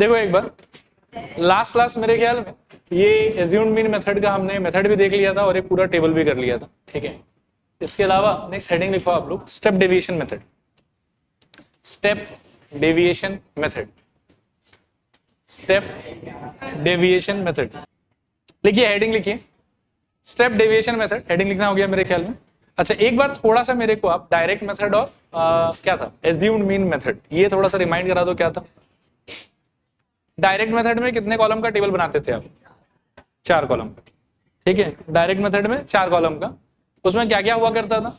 देखो एक बार last class मेरे ख्याल में ये एज्यूम्ड मीन मेथड का हमने मेथड भी देख लिया था और एक पूरा टेबल भी कर लिया था, ठीक है। इसके अलावा नेक्स्ट हेडिंग लिखो आप लोग, step deviation method. Step deviation method, step deviation method लिखिए, हेडिंग लिखिए, स्टेप डेविएशन मेथड, हेडिंग लिखना हो गया मेरे ख्याल में। अच्छा एक बार थोड़ा सा मेरे को आप डायरेक्ट मेथड और क्या था एज्यूम्ड मीन मेथड, ये थोड़ा सा रिमाइंड करा दो क्या था। डायरेक्ट मेथड में कितने कॉलम का टेबल बनाते थे आप? 4 कॉलम का, ठीक है। डायरेक्ट मेथड में 4 कॉलम का, उसमें क्या क्या हुआ करता था?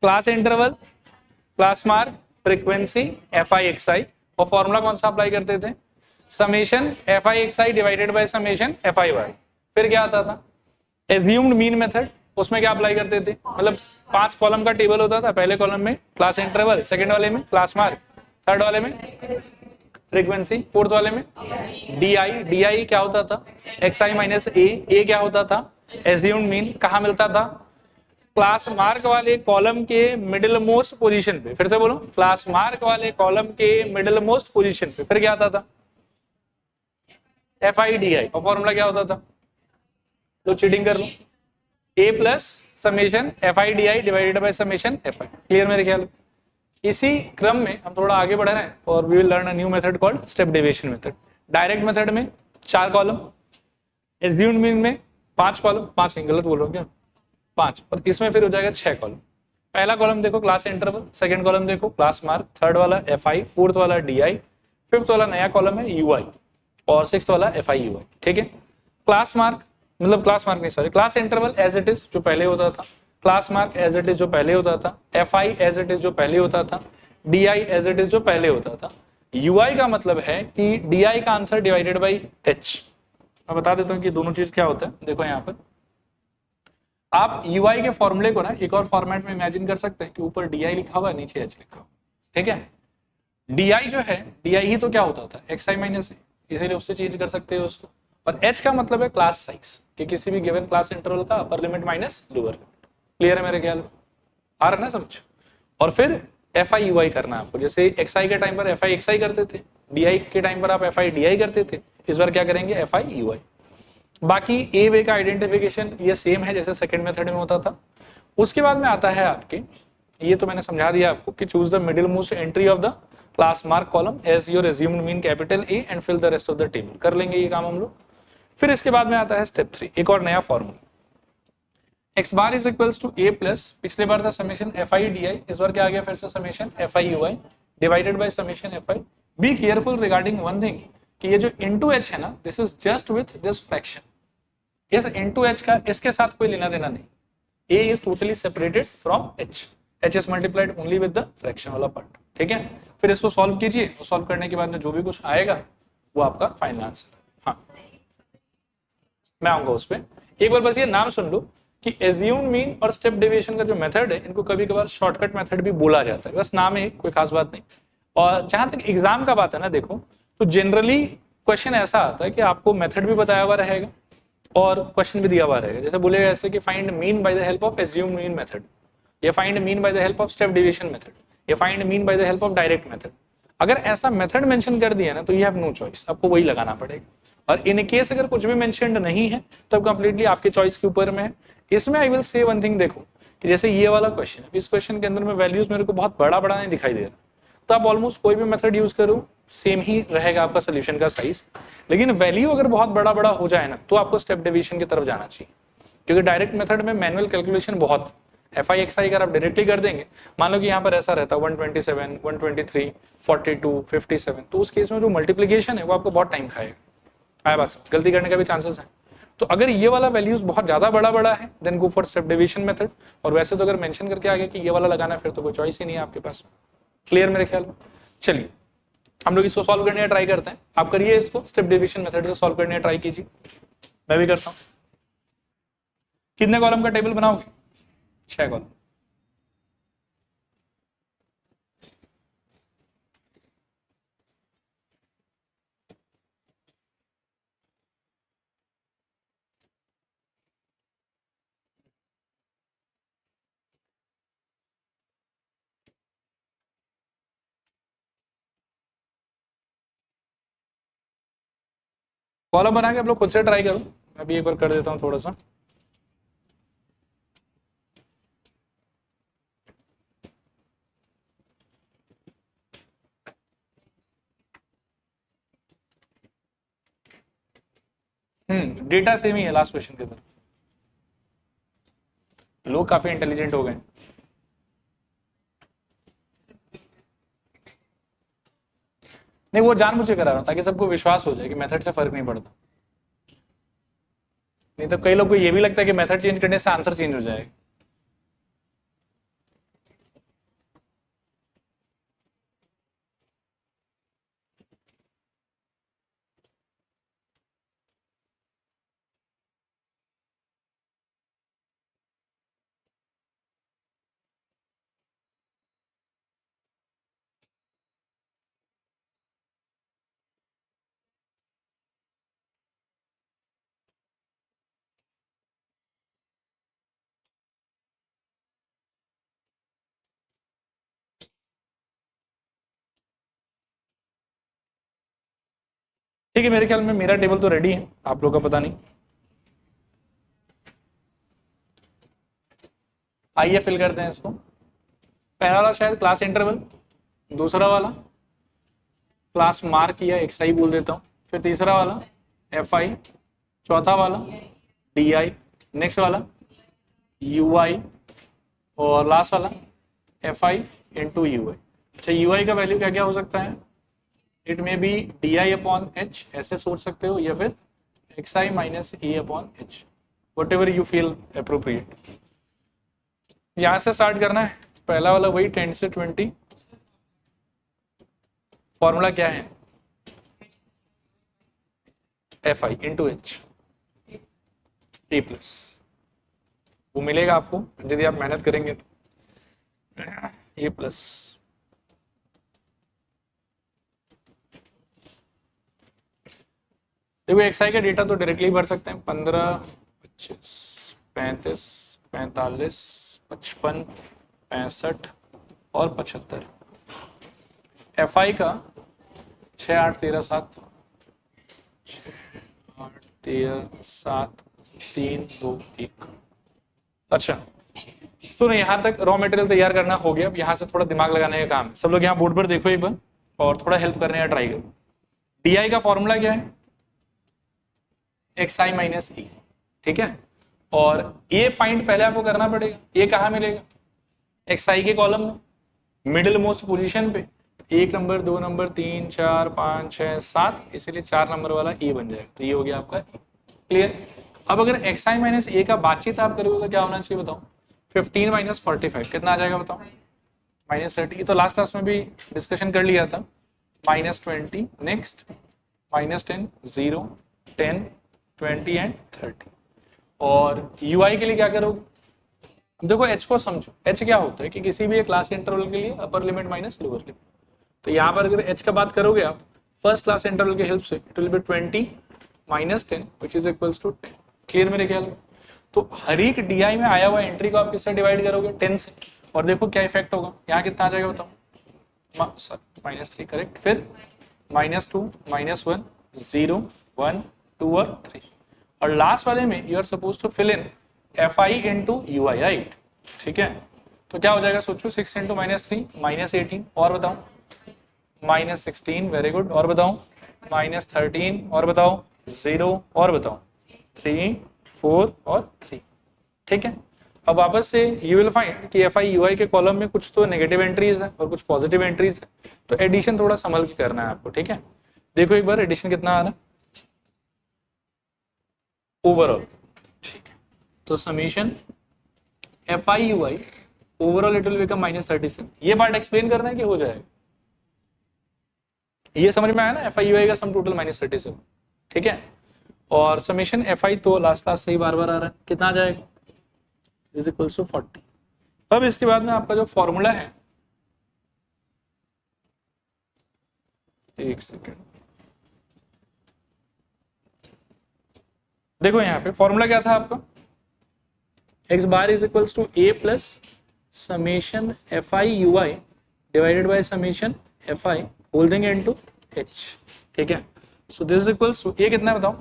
Class interval, class mark, frequency, F I X I, और फॉर्मूला कौन सा अप्लाई करते थे? Summation F I X I divided by summation F I Y. फिर क्या आता था? एज्यूम्ड मीन मेथड, उसमें क्या अप्लाई करते थे? मतलब 5 कॉलम का टेबल होता था, पहले कॉलम में क्लास इंटरवल, सेकंड वाले में क्लास मार्क, थर्ड वाले में फ्रीक्वेंसी, फोर्थ वाले में डी आई। डी आई क्या होता था? एक्स आई माइनस ए क्या होता था? Assumed mean. कहाँ मिलता था? क्लास मार्क वाले कॉलम के मिडिल मोस्ट पोजीशन पे। फिर से बोलो, क्लास मार्क वाले कॉलम के मिडिल मोस्ट पोजीशन पे। फिर क्या आता था? एफ आई डी आई, और फॉर्मूला क्या होता था? तो चीटिंग कर लो, A plus summation F I D I divided by summation F I. Clear मेरे ख्याल? इसी क्रम में हम थोड़ा आगे बढ़ रहे हैं और we will learn a new method called step deviation method. Direct method में 4 कॉलम, एज्यूम्ड मीन में 5 कॉलम, 5 नहीं गलत बोल रहा हूं क्या, 5, और इसमें फिर हो जाएगा 6 कॉलम। पहला कॉलम देखो क्लास इंटरवल, सेकंड कॉलम देखो क्लास मार्क, थर्ड वाला एफ आई, फोर्थ वाला डी आई, फिफ्थ वाला नया कॉलम है यू आई, और सिक्स्थ वाला एफ आई यू आई, ठीक है। क्लास मार्क मतलब क्लास मार्क नहीं sorry, class interval as it is जो पहले होता था, class mark as it is जो पहले होता था, F I as it is जो पहले होता था, D I as it is जो पहले होता था। यू आई का मतलब है कि डी आई का आंसर डिवाइडेड बाई एच। मैं बता देता हूँ कि दोनों चीज क्या होता है। देखो यहाँ पर आप यू आई के फॉर्मूले को ना एक और फॉर्मेट में इमेजिन कर सकते हैं कि ऊपर डी आई लिखा हुआ है, नीचे एच लिखा हुआ, ठीक है। डी आई जो है, डी आई ही तो क्या होता था? एक्स आई माइनस, इसीलिए उससे चेंज कर सकते हो उसको। और एच का मतलब है क्लास साइज, कि किसी भी गिवन क्लास इंटरवल का अपर limit minus lower limit. Clear है मेरे ख्याल में? आ रहा ना समझ? और फिर एफ आई यू आई करना आपको, जैसे एक्स आई के टाइम पर एफ आई एक्स आई करते थे, डी आई के टाइम पर आप एफ आई डी आई करते थे, इस बार क्या करेंगे? एफ आई यू आई। बाकी ए वे का आइडेंटिफिकेशन ये सेम है जैसे सेकंड मेथड में होता था। उसके बाद में आता है आपके, ये तो मैंने समझा दिया आपको कि choose the middle most entry of the class mark column as your assumed mean capital A and fill the rest of the table. कर लेंगे ये काम हम लोग। फिर इसके बाद में आता है स्टेप 3, एक और नया formula, x bar is equals to A plus, पिछले बार था summation F I D I, इस बार क्या आ गया फिर से summation F I U I divided by summation F I. Be careful regarding one thing कि ये जो इनटू एच है ना, this is just with this fraction. इस इनटू एच का इसके साथ कोई लेना देना नहीं। A is totally separated from H, H is multiplied only with the fraction वाला पार्ट, ठीक है। फिर इसको सॉल्व कीजिए, तो सॉल्व करने के बाद में जो भी कुछ आएगा वो आपका फाइनल आंसर। हाँ मैं आऊंगा उस पर। एक बार बस ये नाम सुन लो कि एज्यूम्ड मीन और स्टेप डेविएशन का जो मेथड है, इनको कभी कभार शॉर्टकट मेथड भी बोला जाता है, बस नाम है, कोई खास बात नहीं। और जहां तक एग्जाम का बात है ना, देखो तो जनरली क्वेश्चन ऐसा आता है कि आपको मेथड भी बताया हुआ रहेगा और क्वेश्चन भी दिया हुआ रहेगा। जैसे बोलेगा ऐसे कि find mean by the help of assumed mean method, या find mean by the help of step deviation method, या find mean by the help of direct method. अगर ऐसा मेथड मेंशन कर दिया ना तो यू हैव नो चॉइस, आपको वही लगाना पड़ेगा। और इन केस अगर कुछ भी मेंशन्ड नहीं है तब कंप्लीटली आपके चॉइस के ऊपर में है। इसमें I will say one thing, देखो कि जैसे ये वाला क्वेश्चन है, इस क्वेश्चन के अंदर में वैल्यूज मेरे को बहुत बड़ा बड़ा नहीं दिखाई दे रहा, तो आप ऑलमोस्ट कोई भी मेथड यूज करो सेम ही रहेगा आपका सोल्यूशन का साइज। लेकिन वैल्यू अगर बहुत बड़ा बड़ा हो जाए ना तो आपको स्टेप डेविएशन की तरफ जाना चाहिए, क्योंकि डायरेक्ट मेथड में मैनुअल कैलकुलेशन बहुत, एफ आई एक्स आई अगर आप डायरेक्टली कर देंगे, मान लो कि यहाँ पर ऐसा रहता है 127, 123, 42, 57, तो उस केस में जो मल्टीप्लीकेशन है वो आपको बहुत टाइम खाएगा, आया बात, गलती करने का भी चांसेस है। तो अगर ये वाला वैल्यूज बहुत ज्यादा बड़ा बड़ा है then go for step deviation method. और वैसे तो अगर मेंशन करके आ गया कि ये वाला लगाना है फिर तो कोई चॉइस ही नहीं है आपके पास। क्लियर मेरे ख्याल में? चलिए हम लोग इसको सॉल्व करने का ट्राई करते हैं। आप करिए इसको स्टेप डेविएशन मेथड से सॉल्व करने का ट्राई कीजिए, मैं भी करता हूँ। कितने कॉलम का टेबल बनाओगे? 6 कॉलम। कॉलम बना के आप लोग खुद से ट्राई करो, मैं भी एक बार कर देता हूँ थोड़ा सा। डेटा सेम ही है लास्ट क्वेश्चन के अंदर, लोग काफी इंटेलिजेंट हो गए। नहीं, वो जानबूझ के करा रहा हूँ ताकि सबको विश्वास हो जाए कि मेथड से फर्क नहीं पड़ता। नहीं तो कई लोग को ये भी लगता है कि मेथड चेंज करने से आंसर चेंज हो जाएगा। ठीक है, मेरे ख्याल में मेरा टेबल तो रेडी है, आप लोग का पता नहीं। आइए फिल करते हैं इसको। पहला वाला शायद क्लास इंटरवल, दूसरा वाला क्लास मार्क या एक्स आई बोल देता हूँ, फिर तीसरा वाला एफ आई, चौथा वाला डी आई, नेक्स्ट वाला यू आई, और लास्ट वाला एफ आई इंटू यू आई। अच्छा, यू आई का वैल्यू क्या क्या हो सकता है? It may be D I upon H, ऐसे सोच सकते हो, या फिर x I minus A upon H, what ever you feel appropriate. यहां से स्टार्ट करना है। पहला वाला वही 10 से 20। फॉर्मूला क्या है? F I into H A plus, वो मिलेगा आपको यदि आप मेहनत करेंगे तो, ए प्लस। देखो एक्स आई का डेटा तो डायरेक्टली भर सकते हैं, 15, 25, 35, 45, 55, 65 और 75। एफ आई का 6, 8, 13, 7, 6, 8, 13, 7, 3, 2, 1। अच्छा सुनो, यहाँ तक रॉ मटेरियल तैयार करना हो गया। अब यहाँ से थोड़ा दिमाग लगाने का काम है। सब लोग यहाँ बोर्ड पर देखो एक बार और थोड़ा हेल्प करने का ट्राई करो। डी आई का फॉर्मूला क्या है? एक्स आई माइनस ई, ठीक है। और ए फाइंड पहले आपको करना पड़ेगा। ए कहाँ मिलेगा? एक्स आई के कॉलम में, मिडिल मोस्ट पोजीशन पे, 1 नंबर, 2 नंबर, 3, 4, 5, 6, 7, इसलिए 4 नंबर वाला ए बन जाएगा। तो ये हो गया आपका क्लियर। अब अगर एक्स आई माइनस ए का बातचीत आप करोगे तो क्या होना चाहिए बताओ? 15 माइनस 45 कितना आ जाएगा बताओ? -30। तो लास्ट क्लास में भी डिस्कशन कर लिया था। -20, नेक्स्ट -10, 0, 10, 20 एंड 30। और यू आई के लिए क्या करोगे? देखो एच को समझो। एच क्या होता है कि किसी भी क्लास इंटरवल के लिए upper limit minus lower limit. तो यहाँ पर अगर एच का बात करोगे आप फर्स्ट क्लास इंटरवल के हेल्प से, it will be 20 minus 10 which is equals to 10। Clear मेरे ख्याल में? तो हर एक डी आई में आया हुआ एंट्री को आप किससे डिवाइड करोगे? 10 से। और देखो क्या इफेक्ट होगा, यहाँ कितना आ जाएगा बताओ? -3 करेक्ट। फिर -2, -1, 0, 1, 2 और 3। और लास्ट वाले में you are suppose to fill in F I into U I, right? ठीक है, तो क्या हो जाएगा सोचो? 6 इंटू -3 -18, और बताओ -16, वेरी गुड, और बताओ -13, और बताओ 0, और बताओ 3, 4 और 3। ठीक है, अब वापस से यू विल फाइंड कि एफ आई यू आई के कॉलम में कुछ तो नेगेटिव एंट्रीज है और कुछ पॉजिटिव एंट्रीज है। तो एडिशन थोड़ा संभल के करना है आपको, ठीक है। देखो एक बार एडिशन कितना आ रहा है ओवरऑल, ठीक है। तो summation F I U I overall it will become -37। ये पार्ट एक्सप्लेन करना है कि हो जाएगा? ये समझ में आया ना? एफ आई यू आई का सम टोटल -37, ठीक है। और समीशन एफ आई तो लास्ट से ही बार बार आ रहा है, कितना आ जाएगा? Is equals to 40। अब इसके बाद में आपका जो फॉर्मूला है, एक सेकेंड देखो यहाँ पे फॉर्मूला क्या था आपका? X bar is equals to A plus summation F I U I divided by summation F I holding into H, ठीक है। So this is equals to ये कितना है बताओ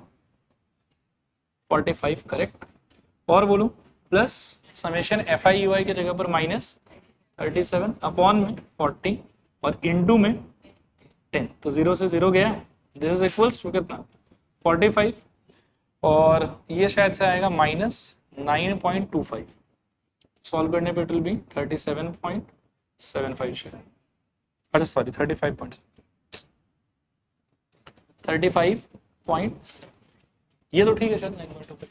45 करेक्ट, और बोलो plus summation F I U I के जगह पर माइनस 37 अपॉन में 40 और इनटू में 10, तो 0 से 0 गया, दिस इज इक्वल्स टू कितना 45 और ये शायद से आएगा माइनस 9.25, सॉल्व करने पे इट विल बी 37.75 शायद, अच्छा सॉरी 35.7 ये तो ठीक है शायद 9.2 पे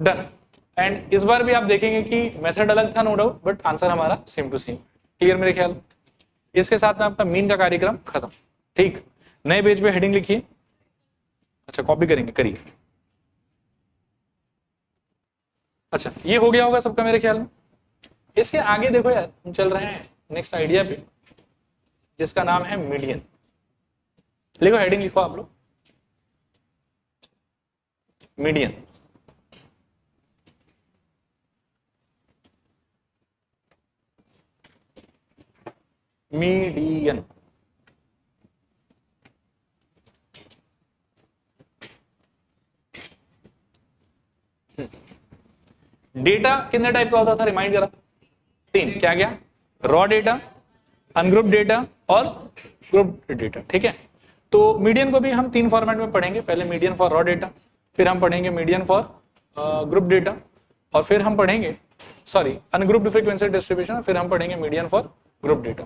डन। एंड इस बार भी आप देखेंगे कि मेथड अलग था नो डाउट, बट आंसर हमारा सेम टू सेम, क्लियर मेरे ख्याल। इसके साथ में आपका मीन का कार्यक्रम खत्म, ठीक। नए पेज पे हेडिंग लिखिए, अच्छा कॉपी करेंगे करिए, अच्छा ये हो गया होगा सबका मेरे ख्याल में। इसके आगे देखो यार हम चल रहे हैं नेक्स्ट आइडिया पे जिसका नाम है मीडियन। लिखो हेडिंग लिखो आप लोग मीडियन। मीडियन डेटा कितने टाइप का होता था रिमाइंड करा, 3, क्या क्या रॉ डेटा, अनग्रुप डेटा और ग्रुप डेटा, ठीक है। तो मीडियन को भी हम 3 फॉर्मेट में पढ़ेंगे, पहले मीडियन फॉर रॉ डेटा, फिर हम पढ़ेंगे मीडियन फॉर ग्रुप डेटा, और फिर हम पढ़ेंगे अनग्रुप्ड फ्रीक्वेंसी डिस्ट्रीब्यूशन, फिर हम पढ़ेंगे median for group data.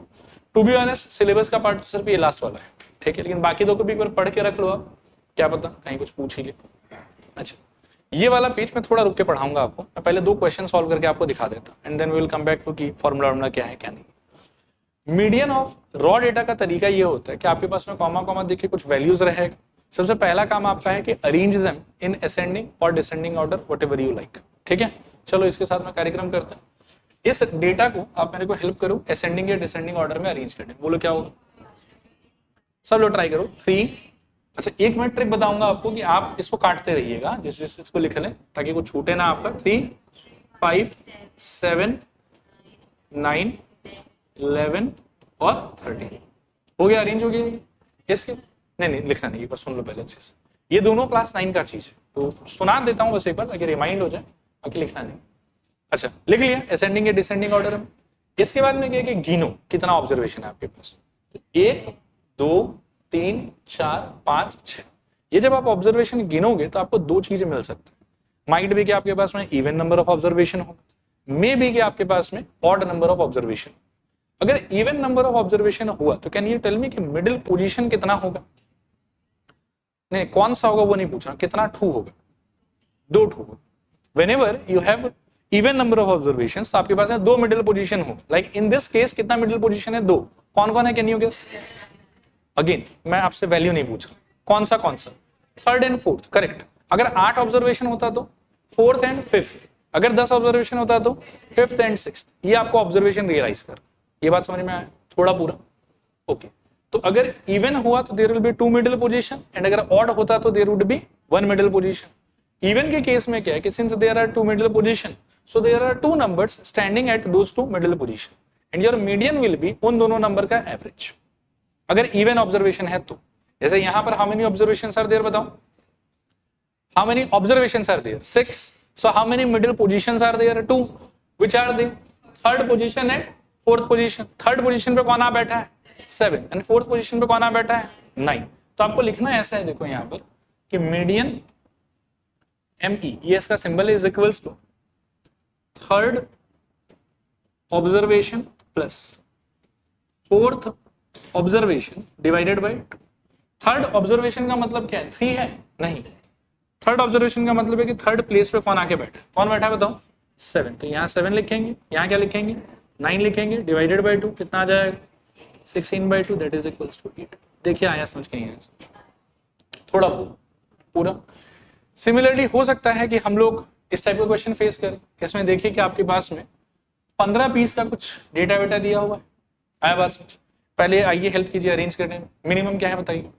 To be honest syllabus का पार्ट सिर्फ ये लास्ट वाला है, ठीक है, लेकिन बाकी दो को भी एक बार पढ़ के रख लो आप, क्या पता कहीं कुछ पूछ ही ले। अच्छा ये वाला पेज मैं थोड़ा रुक के पढ़ाऊंगा आपको, मैं पहले 2 क्वेश्चन सॉल्व करके आपको दिखा देता हूं and then we will come back to की फॉर्मूला क्या है क्या नहीं। मीडियन ऑफ रॉ डेटा का तरीका ये होता है कि आपके पास में कॉमा कॉमा देखिए कुछ वैल्यूज रहेगा। सबसे पहला काम आपका है कि अरेंज देम इन असेंडिंग और descending order whatever you like, ठीक है। चलो इसके साथ में कार्यक्रम करते हैं। इस डेटा को आप मेरे को हेल्प करो असेंडिंग या डिसेंडिंग ऑर्डर में अरेंज करने, बोलो क्या होगा, सब लोग ट्राई करो 3। अच्छा एक मिनट ट्रिक बताऊंगा आपको कि आप इसको काटते रहिएगा जिस जिस इसको लिख लें ताकि कुछ छूटे ना आपका। 3, 5, 7, 9, 11 और 13 हो गया, अरेंज हो गया। इसके नहीं लिखना नहीं, एक बार सुन लो पहले अच्छे से, ये दोनों क्लास 9 का चीज है तो सुना देता हूँ बस एक बार ताकि रिमाइंड हो जाए, बाकी लिखना नहीं। अच्छा लिख लिया असेंडिंग या डिसेंडिंग ऑर्डर में। इसके बाद में क्या कि गिनो कितना ऑब्जर्वेशन है आपके पास, 1, 2, 3, 4, 5, 6। ये जब आप ऑब्जर्वेशन गिनोगे तो आपको 2 चीजें मिल सकती है, माइट भी कि आपके पास में इवन नंबर ऑफ ऑब्जर्वेशन होगा, मे भी कि आपके पास में ऑड नंबर ऑफ ऑब्जर्वेशन। अगर इवन नंबर ऑफ ऑब्जर्वेशन हुआ तो कैन यू टेल मी कि मिडिल पोजीशन कितना होगा, नहीं कौन सा होगा वो नहीं पूछना, कितना ठू होगा, 2 ठू होगा। Whenever you have even number of observations तो आपके पास है 2 मिडिल पोजीशन हो, लाइक इन दिस केस कितना मिडिल पोजीशन है 2, कौन कौन है कैन यू गेस। अगेन मैं आपसे वैल्यू नहीं पूछ रहा, कौन सा 3rd एंड 4th करेक्ट। अगर 8 ऑब्जर्वेशन होता तो 4th एंड 5th, अगर 10 ऑब्जर्वेशन होता तो 5th एंड 6th। ये आपको ऑब्जर्वेशन रियलाइज कर, ये बात समझ में आया थोड़ा पूरा, ओके। तो अगर इवन हुआ तो there will be 2 middle position and अगर ऑड होता तो there would be 1 middle position. Even के केस में क्या है कि since there are 2 middle position so there are 2 numbers standing at those 2 middle position and your median will be उन दोनों नंबर का एवरेज, अगर इवन ऑब्जर्वेशन है तो। जैसे यहां पर how many observations are there बताओ, how many observations are there 6, so how many middle positions are there 2, which are they 3rd position and 4th position. 3rd position पे कौन आ बैठा है 7 एंड 4th पोजीशन पे कौन आ बैठा है 9। तो आपको लिखना ऐसा है, देखो यहां पर कि मीडियन ME ये इसका symbol is equals to 3rd observation plus 4th observation divided by 2। 3rd observation का मतलब क्या है 3 है, नहीं 3rd ऑब्जर्वेशन का मतलब है कि 3rd प्लेस पे कौन आके बैठा, कौन बैठा बताओ 7। तो यहाँ 7 लिखेंगे, यहाँ क्या लिखेंगे 9 लिखेंगे, डिवाइडेड बाय 2 कितना आ जाएगा 16/2 दैट इज इक्वल्स टू 8। देखिए आया समझ के नहीं आया, थोड़ा पूरा। सिमिलरली हो सकता है कि हम लोग इस टाइप का क्वेश्चन फेस करें, इसमें देखिए कि आपके पास में 15 पीस का कुछ डेटा वेटा दिया हुआ है, आया बात समझ। पहले आइए हेल्प कीजिए अरेंज करने में, मिनिमम क्या है बताइए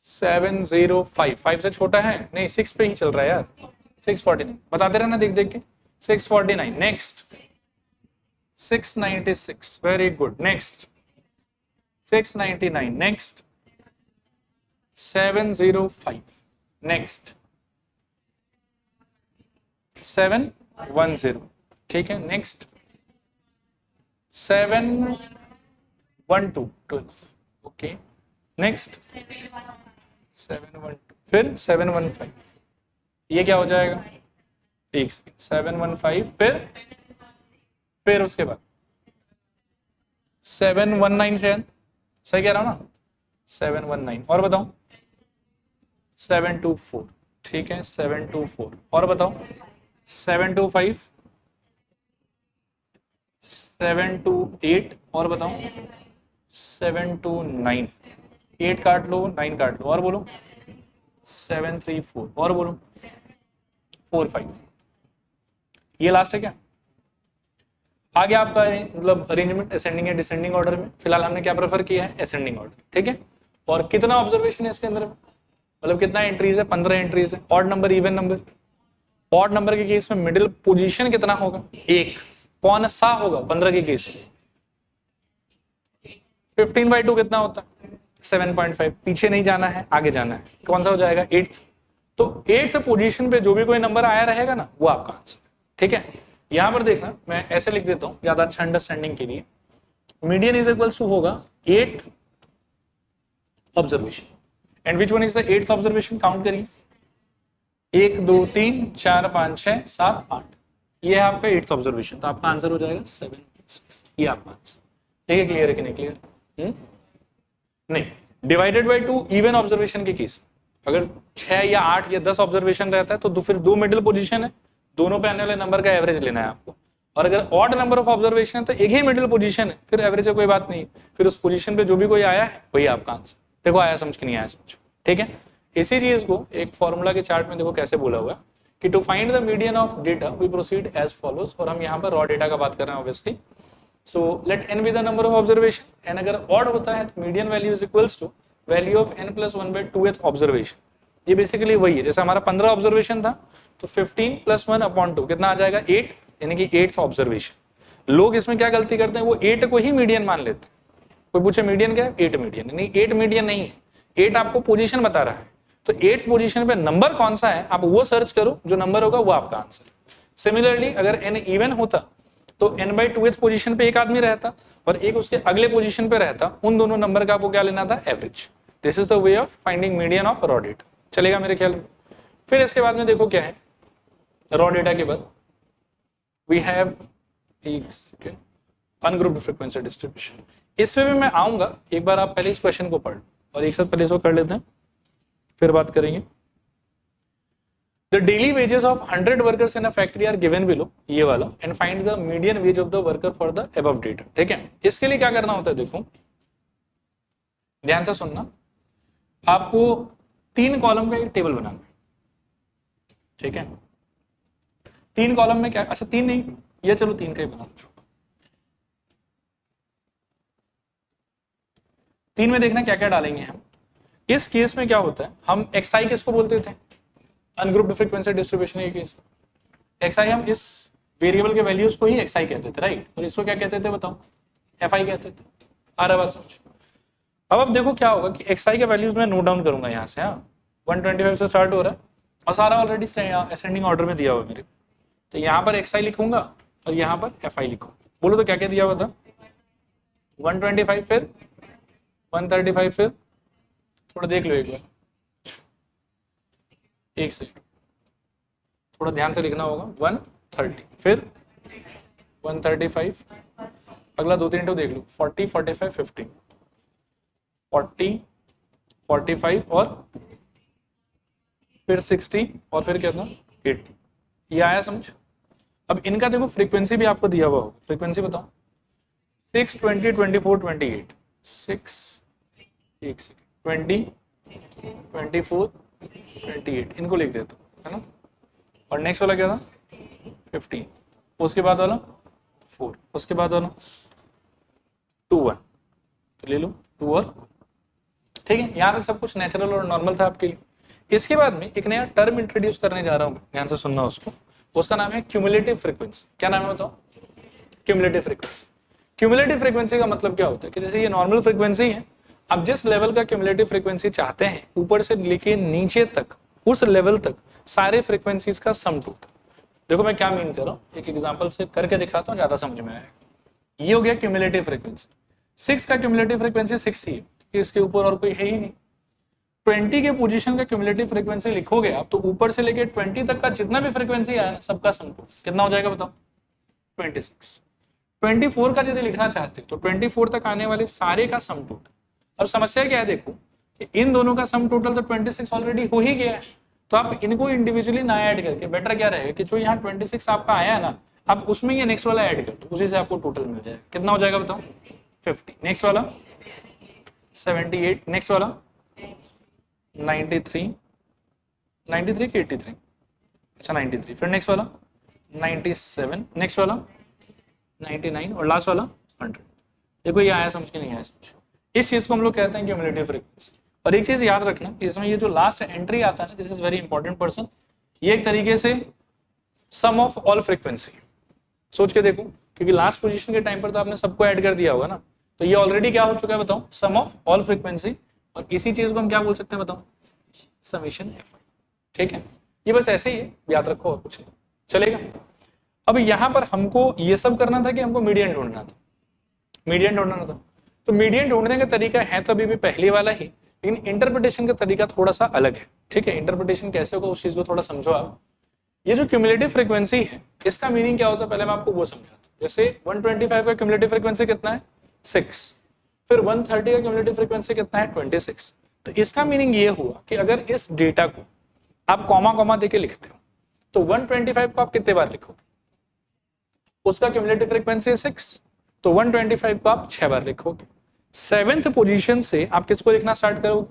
705, 5 से छोटा है नहीं, 6 पे ही चल रहा है यार, 649 बताते रहना देख देख के, 649 next 696 very good, next 699 next 705, next 710, ठीक है, नेक्स्ट 712, 12, ओके, नेक्स्ट 712, फिर 715, ये क्या हो जाएगा, एक 715, फिर उसके बाद 719, शायद सही कह रहा हूं ना, 719, और बताओ 724, ठीक है, 724, और बताओ 725, 728, और बताओ 729, 8 काट लो, 9 काट लो, और बोलो 734, और बोलो 45, ये लास्ट है क्या। आगे आपका है मतलब अरेंजमेंट असेंडिंग या डिसेंडिंग ऑर्डर में, फिलहाल हमने क्या प्रेफर किया है, असेंडिंग ऑर्डर, ठीक है। और कितना ऑब्जर्वेशन है इसके अंदर, मतलब कितना एंट्रीज है, 15 एंट्रीज है। Odd number, even number, odd number के केस में मिडिल पोजीशन कितना होगा, एक, कौन सा होगा 15 के केस में, 15/2 कितना होता है, 7.5, पीछे नहीं जाना है, आगे जाना है, कौन सा हो जाएगा, 8th। तो 8th पोजीशन पे जो भी कोई नंबर आया रहेगा ना, वो आपका आंसर, ठीक है। यहां पर देखना, मैं ऐसे लिख देता हूं ज्यादा अच्छा अंडरस्टैंडिंग के लिए, मीडियन इज इक्वल्स टू होगा 8th observation, and which one is the 8th observation, count करिए, 1 2 3 4 5 6 7 8, ये है आपका 8th ऑब्जर्वेशन, तो आपका आंसर हो जाएगा 7 6, ये आपका आंसर, ठीक है। क्लियर है कि नहीं क्लियर, नहीं, डिवाइडेड बाय 2 इवन ऑब्जर्वेशन के केस, अगर 6 या 8 या 10 ऑब्जर्वेशन रहता है तो फिर 2 मिडिल पोजीशन है, दोनों पे आने वाले नंबर का एवरेज लेना है आपको। और अगर ऑड नंबर ऑफ ऑब्जर्वेशन है तो एक ही मिडिल पोजीशन है, फिर एवरेज है कोई बात नहीं, फिर उस पोजीशन पे जो भी कोई आया है वही आपका आंसर। देखो आया समझ के नहीं आया समझो, ठीक है। इसी चीज को एक फॉर्मूला के चार्ट में देखो कैसे बोला हुआ कि to find the median of data we proceed as follows, और हम यहाँ पर रॉ डेटा का बात कर रहे हैं obviously. So let n be the number of observation, N अगर ऑड होता है तो median value is equals to value of n + 1/2th observation. ये बेसिकली वही है, जैसे हमारा 15 ऑब्जर्वेशन था तो 15 + 1/2 कितना आ जाएगा, 8, यानी कि 8th ऑब्जर्वेशन। लोग इसमें क्या गलती करते हैं, वो 8 को ही मीडियन मान लेते हैं। कोई पूछे मीडियन क्या है, 8 मीडियन, नहीं 8 मीडियन नहीं है, 8 आपको पोजीशन बता रहा है। तो 8th पोजीशन पे नंबर कौन सा है आप वो सर्च करो, जो नंबर होगा वो आपका आंसर। सिमिलरली अगर n इवन होता तो n/2th पोजीशन पे एक आदमी रहता और एक उसके अगले पोजीशन पे रहता, उन दोनों नंबर का आपको क्या लेना था, average. This is the way of finding median of raw data, चलेगा मेरे ख्याल में। फिर इसके बाद में देखो क्या है, रॉ डेटा के बाद we have ungrouped frequency distribution. इस पे भी मैं आऊंगा, एक बार आप पहले इस क्वेश्चन को पढ़ और एक साथ पहले इसको कर लेते हैं, फिर बात करेंगे। The daily wages of 100 workers in a factory are given below, ये वाला, and find the median wage of the worker for the above data, ठीक है। इसके लिए क्या करना होता है, देखो ध्यान से सुनना, आपको 3 कॉलम का एक टेबल बनाना है, ठीक है। 3 कॉलम में क्या, अच्छा 3 नहीं, ये चलो 3 का ही बना लो। 3 में देखना क्या क्या डालेंगे हम। इस केस में क्या होता है, हम xi किसको बोलते थे, अनग्रुप्ड फ्रीक्वेंसी डिस्ट्रीब्यूशन के केस, xi हम इस वेरिएबल के वैल्यूज को ही xi कहते थे, राइट। और इसको क्या कहते थे बताओ, fi कहते थे। आ रहा बात समझ। अब देखो क्या होगा कि xi के वैल्यूज मैं नोट डाउन करूंगा यहाँ से, हाँ 125 से स्टार्ट हो रहा है और सारा ऑलरेडी असेंडिंग ऑर्डर में दिया हुआ मेरे, तो यहाँ पर xi लिखूंगा और यहाँ पर fi लिखूंगा। बोलो तो क्या क्या दिया हुआ था, 125, फिर 135, फिर थोड़ा देख लो एक बार, एक सेकंड, थोड़ा ध्यान से लिखना होगा, 130, फिर 135, अगला 2-3 तो देख लो, 40, 45, 50, 40, 45 और फिर 60 और फिर क्या था 80। ये आया समझ। अब इनका देखो फ्रीक्वेंसी भी आपको दिया हुआ होगा, फ्रीक्वेंसी बताओ, 6, 20, 24, 28, 6, 20, 24, 28, इनको लिख देता हूँ, है ना। और नेक्स्ट वाला क्या था 15, उसके बाद वाला 4, उसके बाद वाला 2, 1, तो ले लो 2 और, ठीक है। यहाँ तक सब कुछ नेचुरल और नॉर्मल था आपके लिए। इसके बाद में एक नया टर्म इंट्रोड्यूस करने जा रहा हूँ, ध्यान से सुनना उसको, उसका नाम है क्यूमुलेटिव फ्रीक्वेंसी। क्या नाम है बताओ, क्यूमुलेटिव फ्रीक्वेंसी। क्यूमुलेटिव फ्रीक्वेंसी का मतलब क्या होता है कि जैसे ये नॉर्मल फ्रीक्वेंसी है, आप जिस लेवल का क्यूमुलेटिव फ्रीक्वेंसी चाहते हैं ऊपर से लेके नीचे तक उस लेवल तक सारे फ्रीक्वेंसीज का सम टोटल। देखो मैं क्या मीन कर रहा हूँ, एक एग्जांपल से करके दिखाता हूँ, ज्यादा समझ में आएगा। ये हो गया क्यूमुलेटिव फ्रीक्वेंसी, 6 का क्यूमुलेटिव फ्रीक्वेंसी 6 ही है, इसके ऊपर और कोई है ही नहीं। 20 के पोजीशन का क्यूमुलेटिव फ्रीक्वेंसी लिखोगे आप तो ऊपर से लेके 20 तक का जितना भी फ्रीक्वेंसी आया ना सबका सम टोटल कितना हो जाएगा बताओ, 26। 24 का यदि लिखना चाहते हो तो 24 तक आने वाले सारे का सम टोटल। अब समस्या क्या है, देखो कि इन दोनों का सम टोटल तो 26 ऑलरेडी हो ही गया है, तो आप इनको इंडिविजुअली ना ऐड करके बेटर क्या रहेगा कि जो यहाँ 26 आपका आया है ना, आप उसमें ये नेक्स्ट वाला ऐड कर दो, उसी से आपको टोटल मिल जाएगा। कितना हो जाएगा बताओ, 50। नेक्स्ट वाला 78, नेक्स्ट वाला 93, 93 कि 83, अच्छा 93, फिर नेक्स्ट वाला 97, नेक्स्ट वाला 99 और लास्ट वाला 100। देखो ये आया समझ के नहीं आया समझ, इस चीज को हम लोग कहते हैं क्यूमुलेटिव फ्रीक्वेंसी। और एक चीज याद रखना कि इसमें ये जो लास्ट एंट्री आता है ना, this is very important person, ये एक तरीके से सम ऑफ ऑल फ्रीक्वेंसी। सोच के देखो, क्योंकि लास्ट पोजीशन के टाइम पर तो आपने सबको ऐड कर दिया होगा ना, तो ये ऑलरेडी क्या हो चुका है बताओ, सम ऑफ ऑल फ्रीक्वेंसी। और इसी चीज को हम क्या बोल सकते हैं बताओ, समेशन एफ। ठीक है, ये बस ऐसे ही है, याद रखो और कुछ नहीं, चलेगा। अब यहाँ पर हमको ये सब करना था कि हमको मीडियन ढूंढना था, मीडियन ढूंढना था। तो मीडियन ढूंढने का तरीका है तो अभी भी पहले वाला ही, लेकिन इंटरप्रिटेशन का तरीका थोड़ा सा अलग है। ठीक है, इंटरप्रिटेशन कैसे होगा उस चीज को थोड़ा समझो आप। ये जो क्यूमुलेटिव फ्रीक्वेंसी है इसका मीनिंग क्या होता है पहले मैं आपको वो समझाता हूँ। जैसे 125 का क्यूमुलेटिव फ्रीक्वेंसी कितना है, 6। फिर 130 का क्यूमुलेटिव फ्रीक्वेंसी कितना है, 26। तो इसका मीनिंग ये हुआ कि अगर इस डेटा को आप कॉमा कॉमा देके लिखते हो तो 125 को आप कितने बार लिखोगे, उसका क्यूमुलेटिव फ्रीक्वेंसी है 6, तो 125 को आप 6 बार लिखोगे। 7th पोजीशन से आप किसको लिखना स्टार्ट करोगे,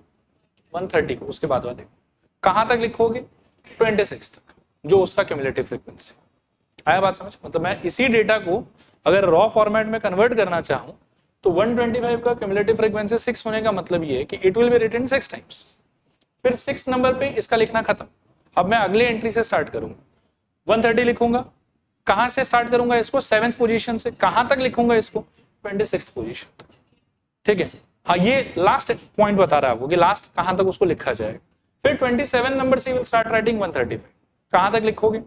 130 को, उसके बाद वाले कहां तक लिखोगे, 26 तक, जो उसका क्यूमुलेटिव फ्रीक्वेंसी। आया बात समझ, मतलब मैं इसी डेटा को अगर रॉ फॉर्मेट में कन्वर्ट करना चाहूं तो 125 का क्यूमुलेटिव फ्रीक्वेंसी 6 होने का मतलब ये है कि it will be written 6 times. फिर 6 नंबर पे इसका लिखना खत्म। अब मैं अगले एंट्री से स्टार्ट करूंगा, 130 लिखूंगा, कहां से स्टार्ट करूंगा इसको, 7th पोजीशन से, कहां तक लिखूंगा इसको, 26th पोजीशन तक। ठीक है, हाँ ये लास्ट पॉइंट बता रहा है आपको कि लास्ट कहां तक उसको लिखा जाएगा। फिर 27 नंबर से विल स्टार्ट राइटिंग 135, कहां तक लिखोगे,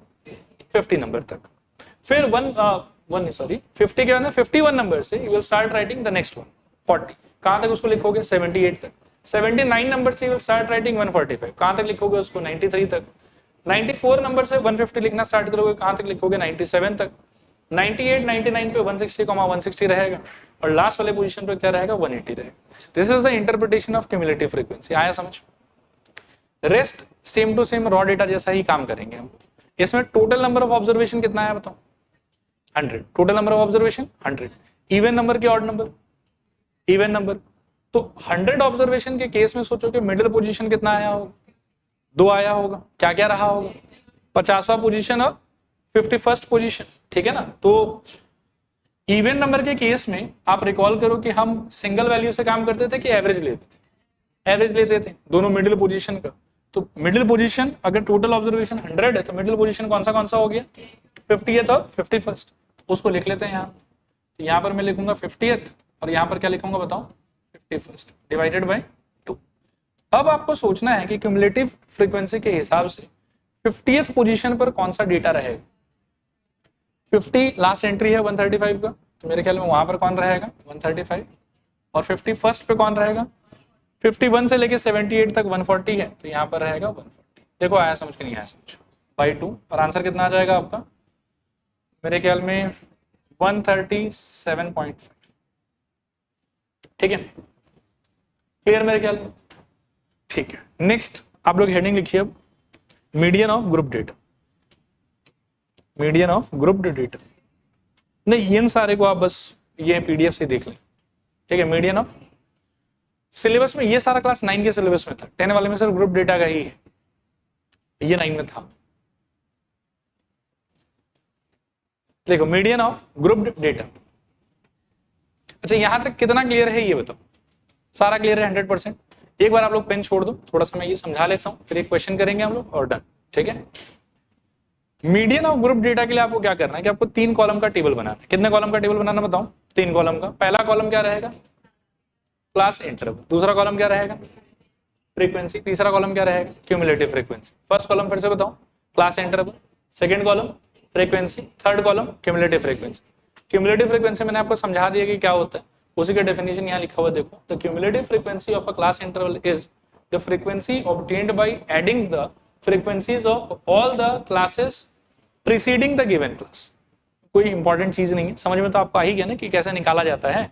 50 नंबर तक। फिर 50 के बाद 51 नंबर से you will start writing the next one, 40, कहां तक उसको लिखोगे, 78 तक। 79 नंबर से यू विल स्टार्ट राइटिंग 145, कहां तक लिखोगे उसको, 93 तक। 94 नंबर से 150 लिखना स्टार्ट करोगे, कहां तक लिखोगे, 97 तक। 98, 99 पे 160, 160 रहेगा, और लास्ट वाले पोजीशन पे क्या रहेगा, 180 रहेगा। This is the interpretation of cumulative frequency. आया समझ। Rest same to same raw data जैसा ही काम करेंगे हम। इसमें टोटल नंबर ऑफ ऑब्जर्वेशन कितना है बताओ, 100। Total number of observation 100। Even number की ऑड नंबर, इवन नंबर। तो 100 ऑब्जर्वेशन के केस में सोचो कि मिडिल पोजीशन कितना आया होगा, 2 आया होगा। क्या क्या रहा होगा, 50वां पोजीशन और 51st पोजीशन। ठीक है ना। तो इवन नंबर के केस में आप रिकॉल करो कि हम सिंगल वैल्यू से काम करते थे कि एवरेज लेते थे, एवरेज लेते थे दोनों मिडिल पोजीशन का। तो मिडिल पोजीशन अगर टोटल ऑब्जर्वेशन 100 है तो मिडिल पोजीशन कौन सा हो गया, 50th और 51st। तो उसको लिख लेते हैं यहाँ। तो यहाँ पर मैं लिखूंगा 50th और यहाँ पर क्या लिखूंगा बताओ, 51st डिवाइडेड बाय 2। अब आपको सोचना है कि क्यूमुलेटिव फ्रीक्वेंसी के हिसाब से 50th पोजीशन पर कौन सा डेटा रहेगा। 50 लास्ट एंट्री है 135 का, तो मेरे ख्याल में वहां पर कौन रहेगा, 135। और 51st पे कौन रहेगा, 51 से लेके 78 तक 140 है, तो यहाँ पर रहेगा 140। देखो आया समझ के नहीं आया समझ, बाई 2। और आंसर कितना आ जाएगा आपका, मेरे ख्याल में 137.5। ठीक है, क्लियर मेरे ख्याल में। ठीक है, नेक्स्ट आप लोग हेडिंग लिखिए अब, median of group data. Median of group data नहीं, इन सारे को आप बस ये पीडीएफ से देख लें। ठीक है, मीडियन ऑफ, सिलेबस में ये सारा क्लास 9 के सिलेबस में था, 10 वाले में सिर्फ ग्रुप डेटा का ही है, ये 9 में था। देखो मीडियन ऑफ ग्रुप डेटा। अच्छा यहां तक कितना क्लियर है ये बताओ, सारा क्लियर है 100%। एक बार आप लोग पेन छोड़ दो, थोड़ा सा मैं ये समझा लेता हूं, फिर एक क्वेश्चन करेंगे हम लोग और डन। ठीक है, मीडियन ऑफ ग्रुप डेटा के लिए आपको क्या करना है कि आपको 3 कॉलम का टेबल बनाना है। कितने कॉलम का टेबल बनाना बताओ, 3 कॉलम का। पहला कॉलम क्या रहेगा, क्लास इंटरवल, दूसरा कॉलम क्या रहेगा फ्रीक्वेंसी, तीसरा कॉलम क्या रहेगा क्यूमुलेटिव फ्रीक्वेंसी। फर्स्ट कॉलम फिर से बताओ class interval, second column frequency, third column cumulative frequency. Cumulative frequency मैंने आपको समझा दिया कि क्या होता है, उसी का डेफिनेशन यहाँ लिखा हुआ देखो। The cumulative frequency of a class interval is the frequency obtained by adding the frequencies of all the classes preceding the given class. कोई इंपॉर्टेंट चीज नहीं है, समझ में तो आपको आ ही गया ना कि कैसे निकाला जाता है।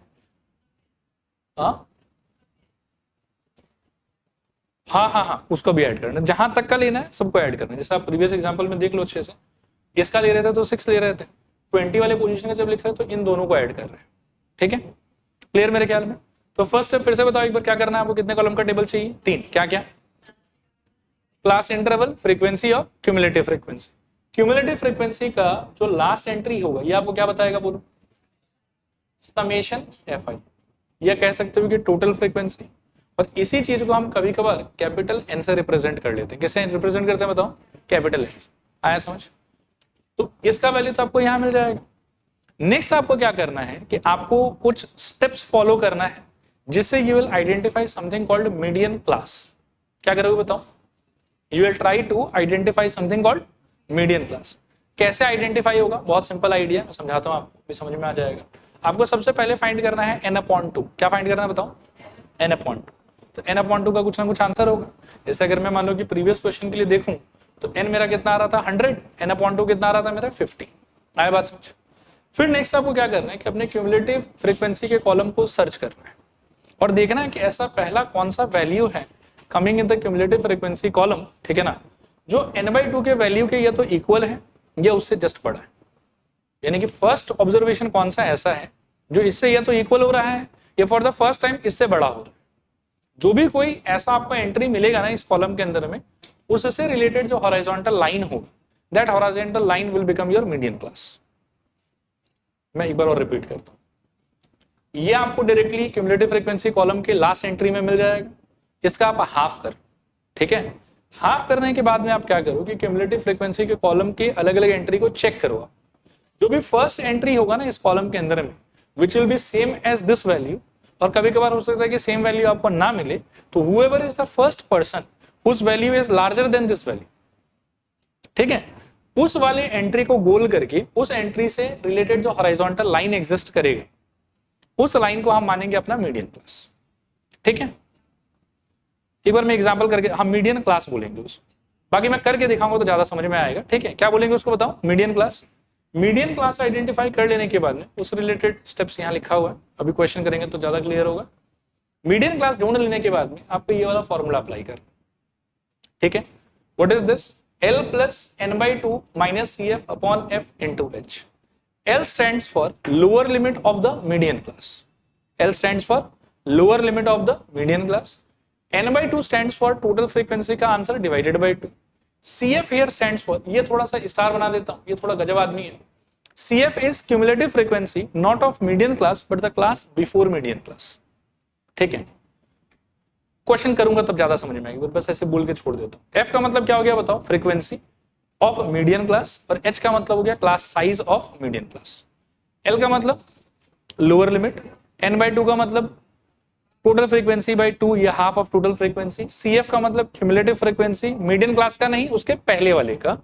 हाँ, उसको भी ऐड करना, जहां तक का लेना है सबको ऐड करना है। जैसे आप प्रीवियस एग्जांपल में देख लो अच्छे से, इसका ले रहे थे तो 6 ले रहे थे, 20 वाले पोजीशन का जब लिख रहे हैं तो इन दोनों को ऐड कर रहे हैं। ठीक है, क्लियर मेरे ख्याल में। तो फर्स्ट स्टेप फिर से बताओ एक बार क्या करना है आपको, कितने कॉलम का टेबल चाहिए 3, क्या क्या क्लास इंटरवल, फ्रीक्वेंसी और क्यूमुलेटिव फ्रीक्वेंसी। क्यूमुलेटिव फ्रीक्वेंसी का जो लास्ट एंट्री होगा ये आपको क्या बताएगा बोलो, समेशन fi, या कह सकते हो कि टोटल फ्रीक्वेंसी। और इसी चीज को हम कभी कभार कैपिटल एन से रिप्रेजेंट कर लेते हैं। किससे रिप्रेजेंट करते हैं बताओ, कैपिटल एन से। आया समझ? तो इसका वैल्यू तो आपको यहां मिल जाएगा। नेक्स्ट आपको क्या करना है कि आपको कुछ स्टेप्स फॉलो करना है जिससे you will identify something called median class. क्या करोगे बताओ, you will try to identify something called median class. कैसे आइडेंटिफाई होगा, बहुत सिंपल आइडिया, मैं समझाता हूं आपको, भी समझ में आ जाएगा। आपको सबसे पहले फाइंड करना है n/2। क्या फाइंड करना है बताओ, n/2। तो n/2 का कुछ ना कुछ आंसर होगा। जैसे अगर मैं मान लो कि प्रीवियस क्वेश्चन के लिए देखूं तो n मेरा कितना आ रहा था 100, n/2 कितना आ रहा था मेरा 50। आया बात समझ? फिर नेक्स्ट आपको क्या करना है कि अपने क्यूमुलेटिव फ्रीक्वेंसी के कॉलम को सर्च करना है और देखना है कि ऐसा पहला कौन सा वैल्यू है coming in the cumulative frequency column, ठीक है ना, जो n/2 के वैल्यू के या तो इक्वल है या उससे जस्ट बड़ा है। यानी कि फर्स्ट ऑब्जर्वेशन कौन सा ऐसा है जो इससे या तो इक्वल हो रहा है या फॉर द फर्स्ट टाइम इससे बड़ा हो रहा है। जो भी कोई ऐसा आपको एंट्री मिलेगा ना इस कॉलम के अंदर में, उससे रिलेटेड जो हॉरिजॉन्टल लाइन होगी, that horizontal line will become your median class. मैं एक बार और रिपीट करता हूं, ये आपको डायरेक्टली क्यूमुलेटिव फ्रीक्वेंसी कॉलम के लास्ट एंट्री में मिल जाएगा। इसका आप हाफ कर, ठीक है, हाफ करने के बाद में आप क्या करो कि क्यूमुलेटिव फ्रीक्वेंसी के कॉलम के अलग अलग एंट्री को चेक करो। जो भी फर्स्ट एंट्री होगा ना इस कॉलम के अंदर में, which will be same as this value, और कभी कभार हो सकता है कि सेम वैल्यू आपको ना मिले, तो whoever is the first person whose value is larger than this value, ठीक है, उस वाले एंट्री को गोल करके उस एंट्री से रिलेटेड जो हॉरिजॉन्टल लाइन एग्जिस्ट करेगी, उस लाइन को हम मानेंगे अपना मीडियन क्लास। ठीक है, एक बार मैं एग्जांपल करके, हम मीडियन क्लास बोलेंगे उसको, बाकी मैं करके दिखाऊंगा तो ज्यादा समझ में आएगा। ठीक है, क्या बोलेंगे उसको बताओ, median class. Median class identify कर लेने के बाद में उस रिलेटेड स्टेप्स यहाँ लिखा हुआ है, अभी क्वेश्चन करेंगे तो ज्यादा क्लियर होगा। मीडियन क्लास ढूंढ लेने के बाद में आपको ये वाला फॉर्मूला अप्लाई कर, ठीक है, what is this, L plus n/2 minus CF upon F into H. L stands for lower limit of the median class. L stands for lower limit of the median class. n/2 stands for total frequency का answer divided by 2. CF here stands for, ये थोड़ा सा star बना देता हूं, ये थोड़ा गजब आदमी है। CF is cumulative frequency not of median class but the class before median class. ठीक है, क्वेश्चन करूंगा तब ज्यादा समझ में आएगी, बस ऐसे बोल के छोड़ देता हूं। F का मतलब क्या हो गया बताओ, फ्रीक्वेंसी ऑफ मीडियन क्लास, और H का मतलब हो गया class size of median class. L का मतलब लोअर लिमिट, n/2 का मतलब टोटल फ्रीक्वेंसी बाय 2 या half of total frequency, CF का मतलब क्यूमुलेटिव फ्रीक्वेंसी मीडियन क्लास का नहीं उसके पहले वाले का,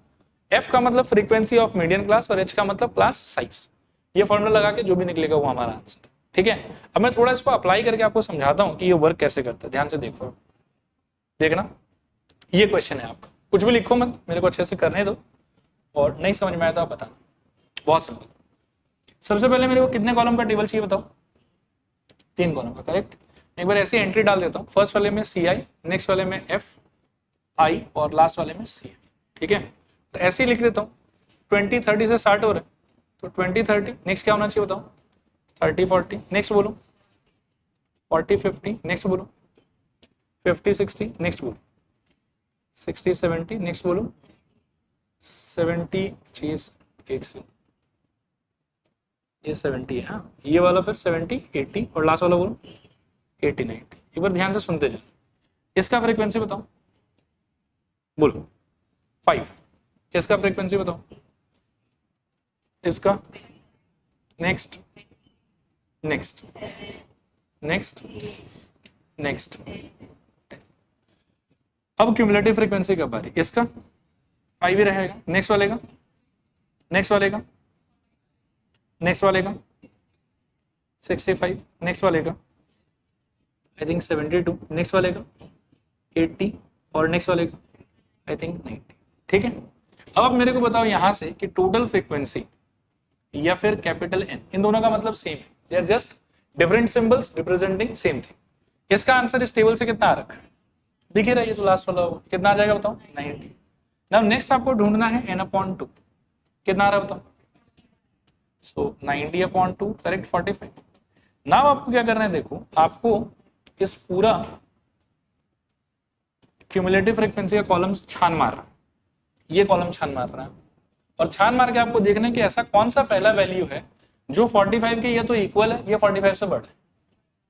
F का मतलब फ्रीक्वेंसी ऑफ मीडियन क्लास और H का मतलब क्लास साइज। ये फॉर्मूला लगा के जो भी निकलेगा वो हमारा आंसर। ठीक है, अब मैं थोड़ा इसको अप्लाई करके आपको समझाता हूं कि ये वर्क कैसे करता है। ध्यान से देखो, देखना, ये क्वेश्चन है आपका, कुछ भी लिखो मत, मेरे को अच्छे से करने दो, और नहीं समझ में आया तो आप बता। बहुत सिंपल, सबसे पहले मेरे को कितने कॉलम का टेबल चाहिए बताओ, 3 कॉलम का, करेक्ट। एक बार ऐसी एंट्री डाल देता हूँ, फर्स्ट वाले में CI, नेक्स्ट वाले में FI और लास्ट वाले में CF। ठीक है, तो ऐसे ही लिख देता हूँ, 20-30 से स्टार्ट हो रहा है, तो 20-30, नेक्स्ट क्या होना चाहिए बताओ, 30-40, नेक्स्ट बोलो 40-50, नेक्स्ट बोलो 50-60, नेक्स्ट बोलो 60-70, नेक्स्ट बोलो 70, एक से ये 70 है, हाँ, ये वाला फिर 70-80 और लास्ट वाला बोलो 80-90। एक बार ध्यान से सुनते जाओ, इसका फ्रीक्वेंसी बताओ, बोलो 5, इसका फ्रीक्वेंसी बताओ, इसका, नेक्स्ट, नेक्स्ट, नेक्स्ट नेक्स्ट। अब क्यूमुलेटिव फ्रीक्वेंसी कब आ रही, इसका 5 ही रहेगा, नेक्स्ट वाले का, नेक्स्ट वाले का, नेक्स्ट वाले का 65, नेक्स्ट वाले का आई थिंक 72, नेक्स्ट वाले का 80 और नेक्स्ट वाले का आई थिंक 90। ठीक है, अब आप मेरे को बताओ यहां से कि टोटल फ्रीक्वेंसी या फिर कैपिटल एन, इन दोनों का मतलब सेम है, they are just different symbols representing same thing. इसका आंसर इस टेबल से कितना आ रखा है, दिख ही रहा है, ये जो लास्ट वाला होगा कितना आ जाएगा बताओ 90। नाउ नेक्स्ट आपको ढूंढना है n/2, कितना आ रहा है बताओ, सो 90/2 करेक्ट 45। नाउ आपको क्या करना है, देखो आपको इस पूरा क्यूमुलेटिव फ्रीक्वेंसी का कॉलम छान मार रहा है, ये कॉलम छान मार रहा है, और छान मार के आपको देखना है कि ऐसा कौन सा पहला वैल्यू है जो 45 के या तो इक्वल है या 45 से बड़ा है।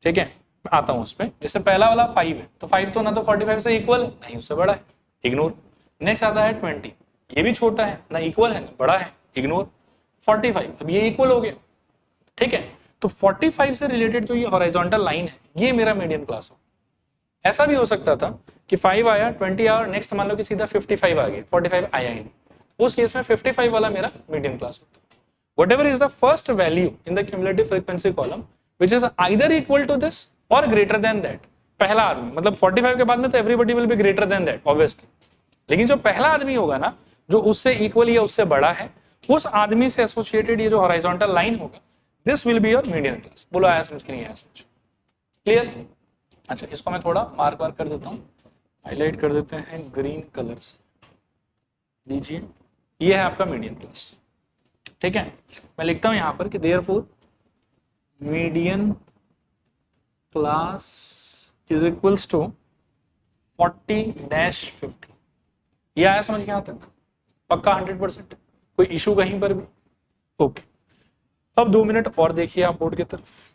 ठीक है, मैं आता हूं उस पर। जैसे पहला वाला 5 है, तो 5 तो ना तो 45 से इक्वल है नहीं उससे बड़ा है, इग्नोर। नेक्स्ट आता है 20, ये भी छोटा है, ना इक्वल है ना बड़ा है, इग्नोर। 45, अब ये इक्वल हो गया। ठीक है, तो 45 से रिलेटेड जो ये हॉरिजॉन्टल लाइन है, ये मेरा मीडियन क्लास हो। ऐसा भी हो सकता था कि 5 आया, 20 आया और नेक्स्ट मान लो कि सीधा 55 आ गया, 45 आया ही नहीं, उस केस में 55 वाला मेरा मीडियन क्लास होता है। Whatever is the first value in the cumulative frequency column which is either equal to this or greater than that, पहला आदमी, मतलब 45 के बाद में तो everybody will be greater than that obviously, लेकिन जो पहला आदमी होगा ना जो उससे इक्वल या उससे बड़ा है, उस आदमी से एसोसिएटेड ये जो हॉरिजॉन्टल लाइन होगा, this will be your median class. बोलो आया समझ कि नहीं आया समझ, क्लियर? अच्छा, इसको मैं थोड़ा मार्क वार्क कर देता हूँ, हाईलाइट कर देते हैं ग्रीन कलर से, दीजिए, ये है आपका मीडियन क्लास। ठीक है, मैं लिखता हूं यहां पर कि therefore median class is equals to 40-50। ये आया समझ के यहां तक, पक्का 100%, कोई इशू कहीं पर भी? ओके, अब 2 मिनट और देखिए आप बोर्ड की तरफ।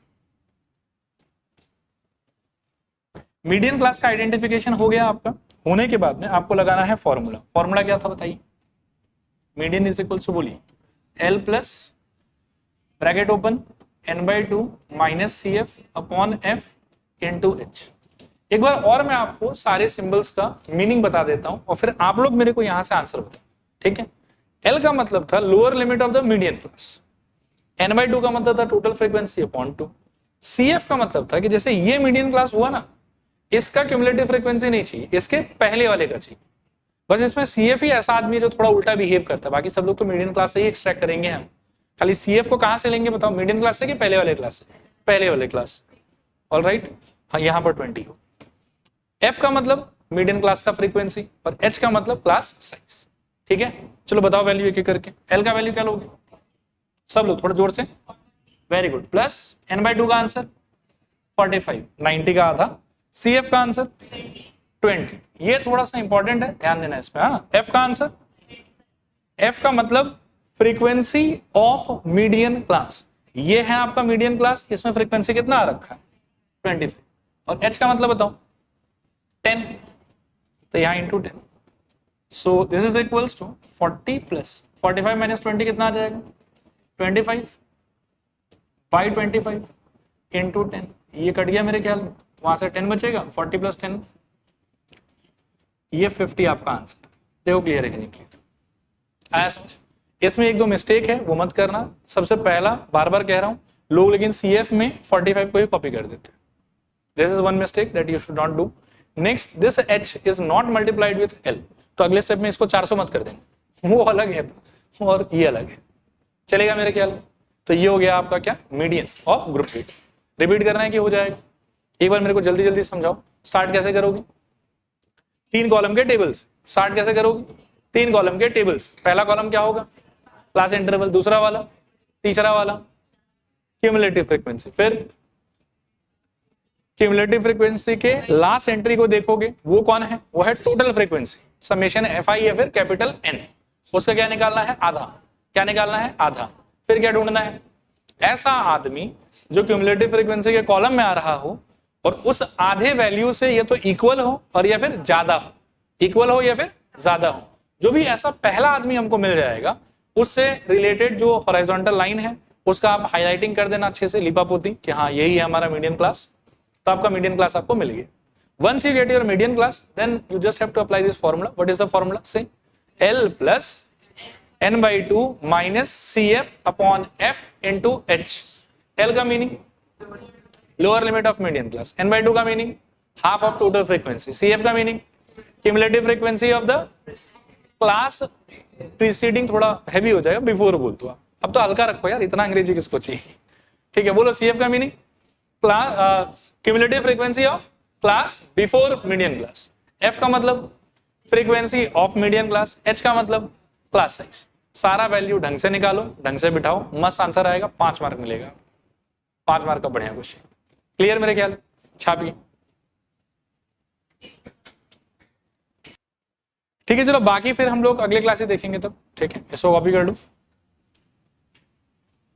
मीडियन क्लास का आइडेंटिफिकेशन हो गया आपका, होने के बाद में आपको लगाना है फॉर्मूला। फॉर्मूला क्या था बताइए? मीडियन इज इक्वल्स टू, बोलिए, L plus bracket open n/2 minus CF/F into H। एक बार और मैं आपको सारे सिंबल्स का मीनिंग बता देता हूं और फिर आप लोग मेरे को यहां से आंसर बताओ। ठीक है, L का मतलब था lower limit of the median class, n/2 का मतलब था टोटल फ्रीक्वेंसी अपॉन 2, CF का मतलब था कि जैसे ये मीडियन क्लास हुआ ना, इसका क्यूमुलेटिव फ्रीक्वेंसी नहीं चाहिए, इसके पहले वाले का चाहिए। बस इसमें CF ही ऐसा आदमी है जो थोड़ा उल्टा बिहेव करता है, बाकी सब लोग तो मीडियन क्लास से ही एक्सट्रैक्ट करेंगे हम। खाली CF को कहां से लेंगे बताओ, मीडियन क्लास से कि पहले वाले क्लास से? पहले वाले क्लास। ऑलराइट, हाँ यहाँ पर 20 हो। F का मतलब मीडियन क्लास का फ्रीक्वेंसी और H का मतलब क्लास साइज। ठीक है, चलो बताओ वैल्यू एक एक करके। L का वैल्यू क्या लोगे सब लोग, थोड़ा जोर से, वेरी गुड, प्लस n/2 का आंसर 45, 90 का आधा, CF का आंसर 20। ये थोड़ा सा इंपॉर्टेंट है, ध्यान देना इसमें। हाँ, F का आंसर, F का मतलब फ्रीक्वेंसी ऑफ मीडियन क्लास, ये है आपका मीडियन क्लास, इसमें फ्रीक्वेंसी कितना आ रखा है 25, और H का मतलब बताओ 10, तो यहाँ into 10, so this is equals to 40 plus 45 minus 20 कितना आ जाएगा 25 बाई 25 इंटू 10, ये कट गया मेरे ख्याल में, वहां से 10 बचेगा, 40 प्लस 10, ये 50 आपका आंसर। देखो क्लियर है कि नहीं क्लियर, आया समझ? इसमें एक दो मिस्टेक है वो मत करना। सबसे पहला, बार बार कह रहा हूं, लोग लेकिन CF में 45 को ही कॉपी कर देते हैं, this is one mistake that you should not do. Next, this H is not multiplied with L, तो अगले स्टेप में इसको 400 मत कर देंगे, वो अलग है और ये अलग है, चलेगा मेरे ख्याल में? तो ये हो गया आपका क्या, median of group weight. Repeat करना है कि हो जाएगा? एक बार मेरे को जल्दी जल्दी समझाओ, स्टार्ट कैसे करोगे? 3 कॉलम के टेबल्स, स्टार्ट कैसे करोगे? 3 कॉलम के टेबल्स, पहला कॉलम क्या होगा क्लास इंटरवल, दूसरा वाला, तीसरा वाला क्यूमुलेटिव फ्रीक्वेंसी, फिर क्यूमुलेटिव फ्रीक्वेंसी के लास्ट एंट्री को देखोगे, वो कौन है? वो है टोटल फ्रीक्वेंसी समेशन FI या फिर कैपिटल N, उसका क्या निकालना है? आधा। क्या निकालना है? आधा। फिर क्या ढूंढना है? ऐसा आदमी जो क्यूमुलेटिव फ्रीक्वेंसी के कॉलम में आ रहा हो और उस आधे वैल्यू से या तो इक्वल हो और या फिर ज्यादा हो, इक्वल हो या फिर ज्यादा हो, जो भी ऐसा पहला आदमी हमको मिल जाएगा, उससे रिलेटेड जो हॉरिजॉन्टल लाइन है उसका आप हाईलाइटिंग कर देना अच्छे से, लिपापोती, कि हाँ यही है हमारा मीडियन क्लास। तो आपका मीडियन क्लास आपको मिल गया। Once you get your median class then you just have to apply this formula. What is the formula? Say L plus n/2 minus CF upon F into H। L का meaning lower limit of median class, n/2 का meaning half of total frequency, CF का meaning cumulative frequency of the class preceding. थोड़ा heavy हो जाएगा, before बोल दो आप। अब तो हल्का रखो यार, इतना अंग्रेजी किसको चाहिए। ठीक है, बोलो CF का meaning cumulative frequency of class before median class. F का मतलब frequency of median class, H का मतलब क्लास साइज। सारा वैल्यू ढंग से निकालो, ढंग से बिठाओ, मस्त आंसर आएगा, 5 मार्क मिलेगा। 5 मार्क का बढ़िया क्वेश्चन। क्लियर मेरे ख्याल? छापिए। ठीक है, चलो बाकी फिर हम लोग अगले क्लास से देखेंगे तब। ठीक है, इसको कॉपी कर लो।